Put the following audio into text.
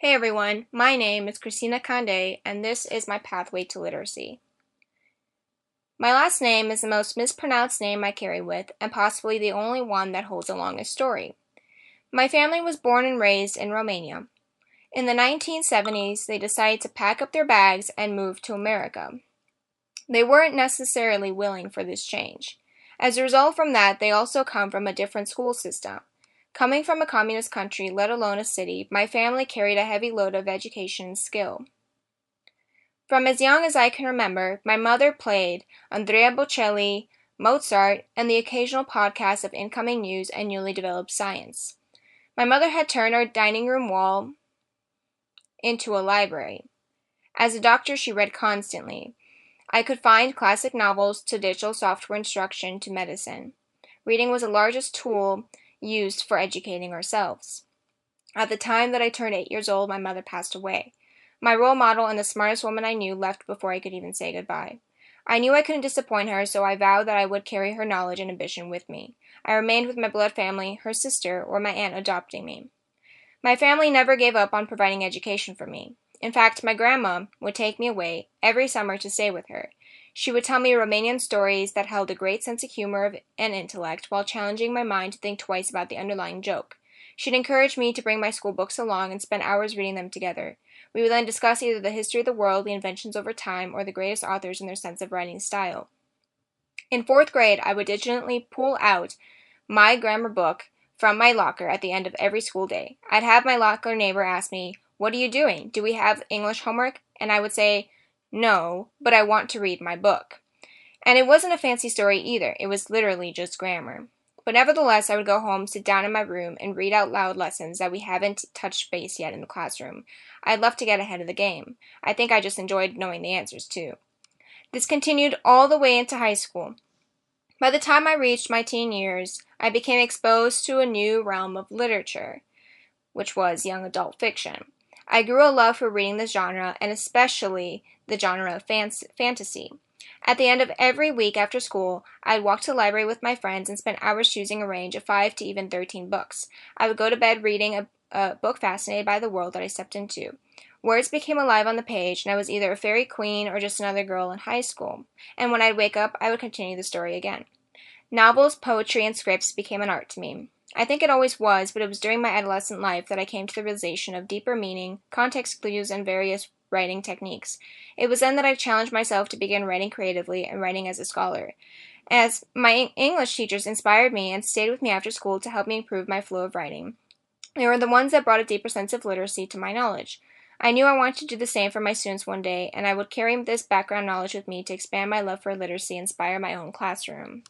Hey everyone, my name is Christina Conde, and this is my pathway to literacy. My last name is the most mispronounced name I carry with, and possibly the only one that holds a longest story. My family was born and raised in Romania. In the 1970s, they decided to pack up their bags and move to America. They weren't necessarily willing for this change. As a result from that, they also come from a different school system. Coming from a communist country, let alone a city, my family carried a heavy load of education and skill. From as young as I can remember, my mother played Andrea Bocelli, Mozart, and the occasional podcast of incoming news and newly developed science. My mother had turned our dining room wall into a library. As a doctor, she read constantly. I could find classic novels to digital software instruction to medicine. Reading was the largest tool used for educating ourselves. At the time that I turned 8 years old, my mother passed away. My role model and the smartest woman I knew left before I could even say goodbye. I knew I couldn't disappoint her, so I vowed that I would carry her knowledge and ambition with me. I remained with my blood family, her sister, or my aunt adopting me. My family never gave up on providing education for me. In fact, my grandma would take me away every summer to stay with her. She would tell me Romanian stories that held a great sense of humor and intellect while challenging my mind to think twice about the underlying joke. She'd encourage me to bring my school books along and spend hours reading them together. We would then discuss either the history of the world, the inventions over time, or the greatest authors and their sense of writing style. In fourth grade, I would diligently pull out my grammar book from my locker at the end of every school day. I'd have my locker neighbor ask me, "What are you doing? Do we have English homework?" And I would say, "No, but I want to read my book." And it wasn't a fancy story either. It was literally just grammar. But nevertheless, I would go home, sit down in my room, and read out loud lessons that we haven't touched base yet in the classroom. I'd love to get ahead of the game. I think I just enjoyed knowing the answers, too. This continued all the way into high school. By the time I reached my teen years, I became exposed to a new realm of literature, which was young adult fiction. I grew a love for reading the genre, and especially the genre of fantasy. At the end of every week after school, I'd walk to the library with my friends and spend hours choosing a range of 5 to even 13 books. I would go to bed reading a book fascinated by the world that I stepped into. Words became alive on the page, and I was either a fairy queen or just another girl in high school. And when I'd wake up, I would continue the story again. Novels, poetry, and scripts became an art to me. I think it always was, but it was during my adolescent life that I came to the realization of deeper meaning, context clues, and various writing techniques. It was then that I challenged myself to begin writing creatively and writing as a scholar. As my English teachers inspired me and stayed with me after school to help me improve my flow of writing. They were the ones that brought a deeper sense of literacy to my knowledge. I knew I wanted to do the same for my students one day, and I would carry this background knowledge with me to expand my love for literacy and inspire my own classroom.